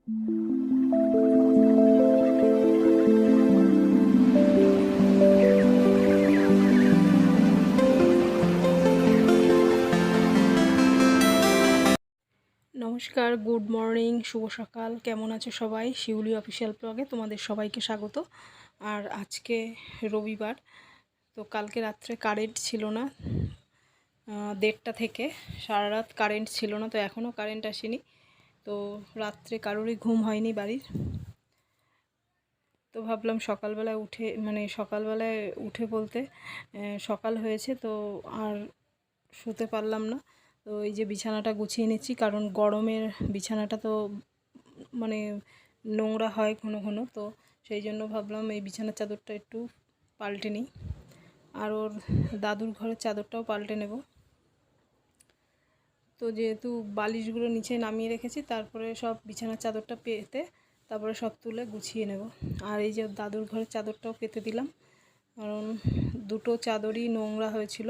নমস্কার, good morning, শুভ সকাল। কেমন আছো সবাই? শিউলি অফিসিয়াল ব্লগে তোমাদের সবাইকে স্বাগত। আর আজকে রবিবার, তো কালকে রাত্রে কারেন্ট ছিল না, 1:30 থেকে সারা রাত কারেন্ট ছিল না। তো এখনও কারেন্ট আসেনি। তো রাত্রে কারোরই ঘুম হয়নি বাড়ির। তো ভাবলাম সকালবেলায় উঠে বলতে সকাল হয়েছে, তো আর শুতে পারলাম না। তো এই যে বিছানাটা গুছিয়ে নিচ্ছি, কারণ গরমের বিছানাটা তো মানে নোংরা হয় ঘন ঘন। তো সেই জন্য ভাবলাম এই বিছানার চাদরটা একটু পাল্টে নিই, আর ওর দাদুর ঘরের চাদরটাও পাল্টে নেব। তো যেহেতু বালিশগুলো নিচে নামিয়ে রেখেছি, তারপরে সব বিছানার চাদরটা পেতে তারপরে সব তুলে গুছিয়ে নেব। আর এই যে দাদুর ঘরের চাদরটাও পেতে দিলাম, কারণ দুটো চাদরই নোংরা হয়েছিল,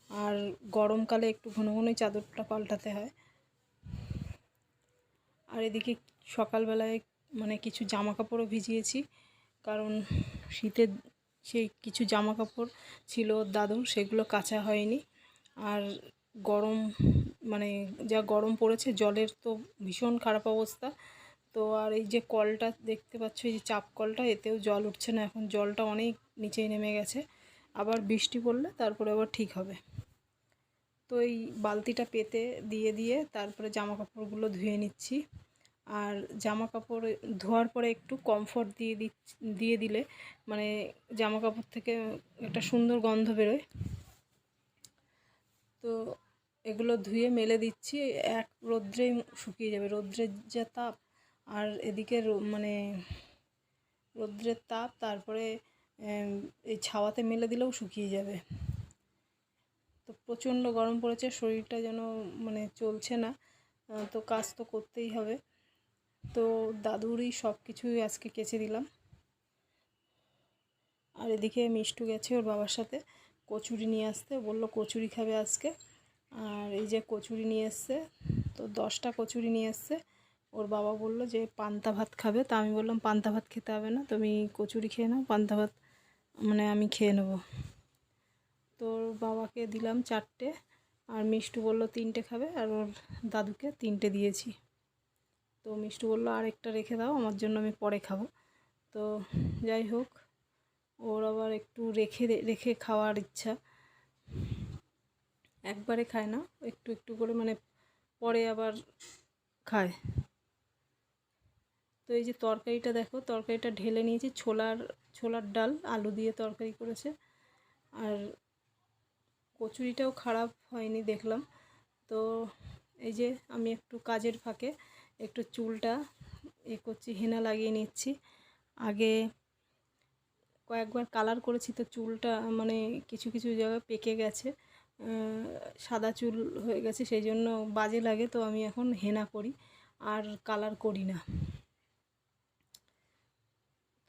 আর গরমকালে একটু ঘন ঘনই চাদরটা পাল্টাতে হয়। আর এদিকে সকালবেলায় কিছু জামা কাপড়ও ভিজিয়েছি, কারণ শীতের সেই কিছু জামা কাপড় ছিল দাদুর, সেগুলো কাচা হয়নি। আর গরম যা গরম পড়েছে, জলের তো ভীষণ খারাপ অবস্থা। তো আর এই যে কলটা দেখতে পাচ্ছ, এই যে চাপ কলটা, এতেও জল উঠছে না এখন, জলটা অনেক নিচেই নেমে গেছে। আবার বৃষ্টি পড়লে তারপরে আবার ঠিক হবে। তো এই বালতিটা পেতে দিয়ে তারপরে জামা কাপড়গুলো ধুয়ে নিচ্ছি। আর জামা কাপড় ধোয়ার পরে একটু কমফর্ট দিয়ে দিলে জামা কাপড় থেকে একটা সুন্দর গন্ধ বেরোয়। তো এগুলো ধুয়ে মেলে দিচ্ছি, এক রোদ্রেই শুকিয়ে যাবে। রোদ্রের যা তাপ, আর এদিকে রোদ্রের তাপ, তারপরে এই ছাওয়াতে মেলে দিলেও শুকিয়ে যাবে। তো প্রচণ্ড গরম পড়েছে, শরীরটা যেন চলছে না। তো কাজ তো করতেই হবে। তো দাদুরই সব কিছুই আজকে কেচে দিলাম। আর এদিকে মিষ্টু গেছে ওর বাবার সাথে কচুরি নিয়ে আসতে, বললো কচুরি খাবে আজকে। আর এই যে কচুরি নিয়ে এসছে, তো 10টা কচুরি নিয়ে এসছে। ওর বাবা বললো যে পান্তা ভাত খাবে, তা আমি বললাম পান্তা ভাত খেতে হবে না, তুমি কচুরি খেয়ে নাও, পান্তা ভাত আমি খেয়ে নেবো। তো ওর বাবাকে দিলাম 4টে, আর মিষ্টু বললো 3টে খাবে, আর ওর দাদুকে 3টে দিয়েছি। তো মিষ্টু বললো আরেকটা রেখে দাও আমার জন্য, আমি পরে খাবো। তো যাই হোক, ওর আবার একটু রেখে রেখে খাওয়ার ইচ্ছা, একবারে খায় না, একটু একটু করে পরে আবার খায়। তো এই যে তরকারিটা দেখো, তরকারিটা ঢেলে নিয়েছি, ছোলার ডাল আলু দিয়ে তরকারি করেছে। আর কচুরিটাও খারাপ হয়নি দেখলাম। তো এই যে আমি একটু কাজের ফাঁকে একটু চুলটা করছি, হেনা লাগিয়ে নিচ্ছি। আগে কয়েকবার কালার করেছি, তো চুলটা কিছু কিছু জায়গায় পেকে গেছে, সাদা চুল হয়ে গেছে, সেই জন্য বাজে লাগে। তো আমি এখন হেনা করি, আর কালার করি না।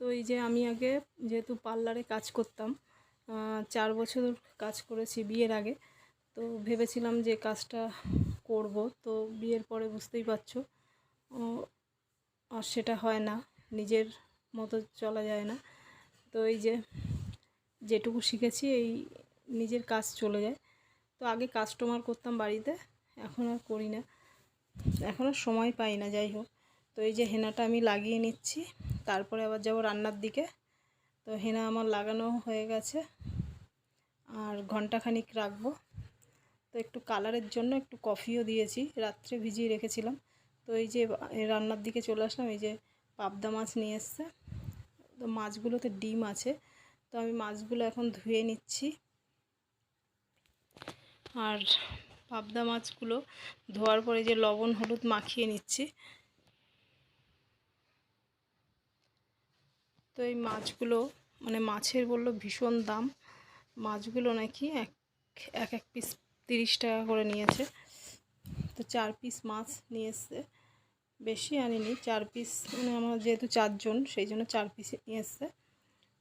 তো এই যে আমি আগে যেহেতু পার্লারে কাজ করতাম, 4 বছর কাজ করেছি বিয়ের আগে। তো ভেবেছিলাম যে কাজটা করব, তো বিয়ের পরে বুঝতেই পারছো আর সেটা হয় না, নিজের মতো চলা যায় না। তো এই যে যেটুকু শিখেছি, এই নিজের কাজ চলে যায়। তো আগে কাস্টমার করতাম বাড়িতে, এখন আর করি না, এখন আর সময় পাই না। যাই হোক, তো এই যে হেনাটা আমি লাগিয়ে নিচ্ছি, তারপরে আবার যাব রান্নার দিকে। তো হেনা আমার লাগানো হয়ে গেছে, আর ঘন্টাখানিক রাখবো। তো একটু কালারের জন্য একটু কফিও দিয়েছি, রাত্রে ভিজিয়ে রেখেছিলাম। তো এই যে রান্নার দিকে চলে আসলাম। এই যে পাবদা মাছ নিয়ে এসছে, তো মাছগুলোতে ডিম আছে। তো আমি মাছগুলো এখন ধুয়ে নিচ্ছি, আর পাবদা মাছগুলো ধোয়ার পরে যে লবণ হলুদ মাখিয়ে নিচ্ছি। তো এই মাছগুলো মাছের বললো ভীষণ দাম, মাছগুলো নাকি এক পিস 30 টাকা করে নিয়েছে। তো 4 পিস মাছ নিয়ে এসছে, বেশি আনিনি, 4 পিস, আমার যেহেতু 4 জন, সেই জন্য 4 পিস নিয়ে এসছে।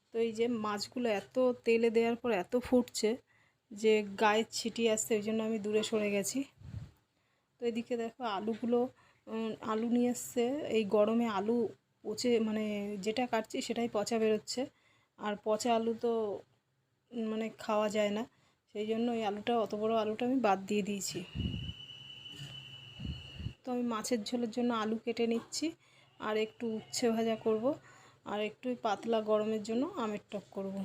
তো এই যে মাছগুলো এত তেলে দেওয়ার পর এত ফুটছে যে গায়ে ছিটিয়ে আসছে, ওই জন্য আমি দূরে সরে গেছি। তো এদিকে দেখো আলুগুলো আলু নিয়ে এসছে। এই গরমে আলু পচে মানে যেটা কাটছি সেটাই পচা বেরোচ্ছে, আর পচা আলু তো মানে খাওয়া যায় না, সেই জন্য এই আলুটা, অত বড় আলুটা আমি বাদ দিয়ে দিয়েছি। তো আমি মাছের ঝোলের জন্য আলু কেটে নিচ্ছি, আর একটু উচ্ছে ভাজা করব, আর একটু পাতলা গরমের জন্য আমের টক করব।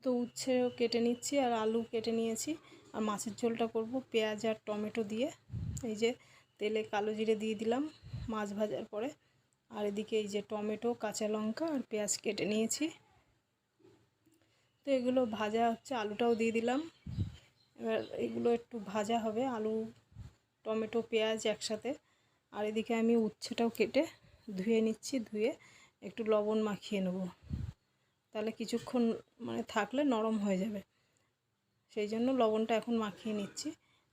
তো উচ্ছেও কেটে নিচ্ছি আর আলু কেটে নিয়েছি, আর মাছের ঝোলটা করব পেঁয়াজ আর টমেটো দিয়ে। এই যে তেলে কালো জিরে দিয়ে দিলাম মাছ ভাজার পরে, আর এদিকে এই যে টমেটো, কাঁচা লঙ্কা আর পেঁয়াজ কেটে নিয়েছি। তো এগুলো ভাজা হচ্ছে, আলুটাও দিয়ে দিলাম। এবার এগুলো একটু ভাজা হবে, আলু টমেটো পেঁয়াজ একসাথে। আর এদিকে আমি উচ্ছেটাও কেটে ধুয়ে নিচ্ছি, ধুয়ে একটু লবণ মাখিয়ে নেব, তাহলে কিছুক্ষণ মানে থাকলে নরম হয়ে যাবে, সেই জন্য লবণটা এখন মাখিয়ে নিচ্ছি।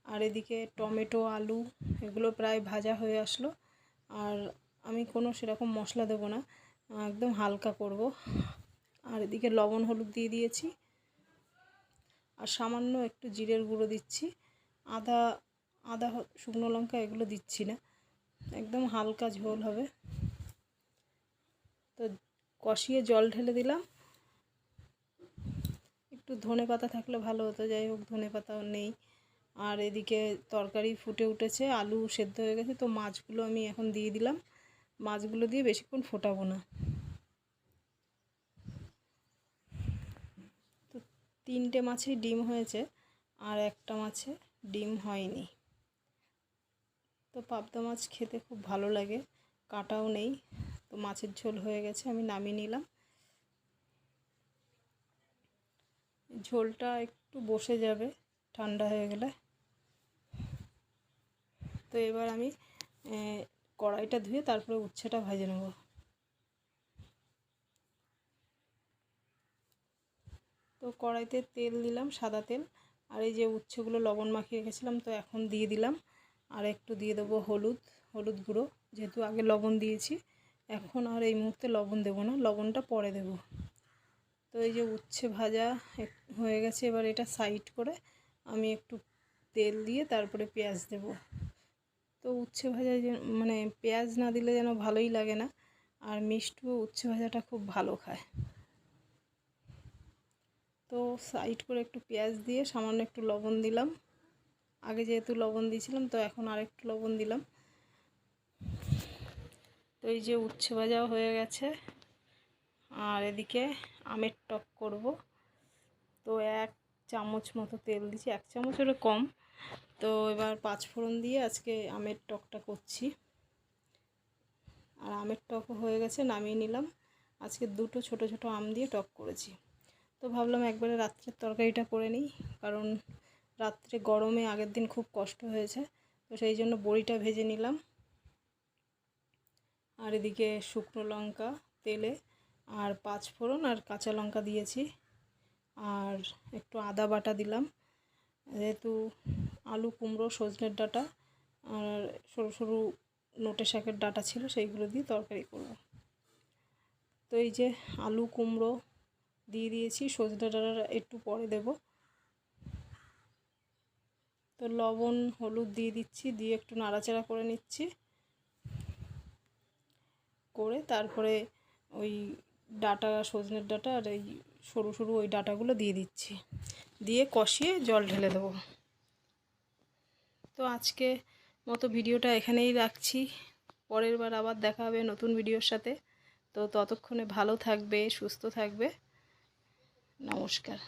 আর এদিকে টমেটো আলু এগুলো প্রায় ভাজা হয়ে আসলো, আর আমি কোনো সেরকম মশলা দেবো না, একদম হালকা করব। আর এদিকে লবণ হলুদ দিয়ে দিয়েছি, আর সামান্য একটু জিরের গুঁড়ো দিচ্ছি, আদা আদা শুকনো লঙ্কা এগুলো দিচ্ছি না, একদম হালকা ঝোল হবে। তো কষিয়ে জল ঢেলে দিলাম। একটু ধনে পাতা থাকলে ভালো হতো, যাই হোক ধনে পাতাও নেই। আর এদিকে তরকারি ফুটে উঠেছে, আলু সেদ্ধ হয়ে গেছে। তো মাছগুলো আমি এখন দিয়ে দিলাম, মাছগুলো দিয়ে বেশিক্ষণ ফোটাবো না। তো 3টে মাছেই ডিম হয়েছে, আর একটা মাছে ডিম হয়নি। তো পাবদা মাছ খেতে খুব ভালো লাগে, কাঁটাও নেই। তো মাছের ঝোল হয়ে গেছে, আমি নামিয়ে নিলাম। ঝোলটা একটু বসে যাবে ঠান্ডা হয়ে গেলে। তো এবার আমি কড়াইটা ধুয়ে তারপরে উচ্ছেটা ভেজে নেব। তো কড়াইতে তেল দিলাম, সাদা তেল, আর এই যে উচ্ছেগুলো লবণ মাখিয়ে রেখেছিলাম তো এখন দিয়ে দিলাম। আর একটু দিয়ে দেবো হলুদ গুঁড়ো, যেহেতু আগে লবণ দিয়েছি। এখন আর এই মুহূর্তে লবণ দেবো না, লবণটা পরে দেব। তো এই যে উচ্ছে ভাজা হয়ে গেছে, এবার এটা সাইড করে আমি একটু তেল দিয়ে তারপরে পেঁয়াজ দেব। তো উচ্ছে ভাজা মানে পেঁয়াজ না দিলে যেন ভালোই লাগে না, আর মিষ্টুও উচ্ছে ভাজাটা খুব ভালো খায়। তো সাইড করে একটু পেঁয়াজ দিয়ে সামান্য একটু লবণ দিলাম, আগে যেহেতু লবণ দিয়েছিলাম তো এখন আর একটু লবণ দিলাম। তো এই যে উচ্ছে ভাজাও হয়ে গেছে, আর এদিকে আমের টক করব। তো 1 চামচ মতো তেল দিয়েছি, 1 চামচেরও কম। তো এবার 5 ফোড়ন দিয়ে আজকে আমের টকটা করছি। আর আমের টক হয়ে গেছে, নামিয়ে নিলাম। আজকে 2টো ছোট ছোট আম দিয়ে টক করেছি। তো ভাবলাম একবারে রাত্রের তরকারিটা করে নিই, কারণ রাত্রে গরমে আগের দিন খুব কষ্ট হয়েছে, তো সেই জন্য বড়িটা ভেজে নিলাম। আর এদিকে শুকনো লঙ্কা তেলে, আর 5 ফোড়ন আর কাঁচা লঙ্কা দিয়েছি, আর একটু আদা বাটা দিলাম। যেহেতু আলু কুমড়ো সজনের ডাঁটা আর সরু সরু নোটে শাকের ডাঁটা ছিল, সেইগুলো দিয়ে তরকারি করব। তো এই যে আলু কুমড়ো দিয়ে দিয়েছি, সজনে ডাঁটা একটু পরে দেব। তো লবণ হলুদ দিয়ে দিচ্ছি, দিয়ে একটু নাড়াচাড়া করে নিচ্ছি, করে তারপরে ওই ডাঁটা, সজনের ডাঁটা আর এই সরু সরু ওই ডাঁটাগুলো দিয়ে দিচ্ছি, দিয়ে কষিয়ে জল ঢেলে দেবো। তো আজকে মতো ভিডিওটা এখানেই রাখছি, পরের বার আবার দেখা হবে নতুন ভিডিওর সাথে। তো ততক্ষণে ভালো থাকবে, সুস্থ থাকবে। নমস্কার।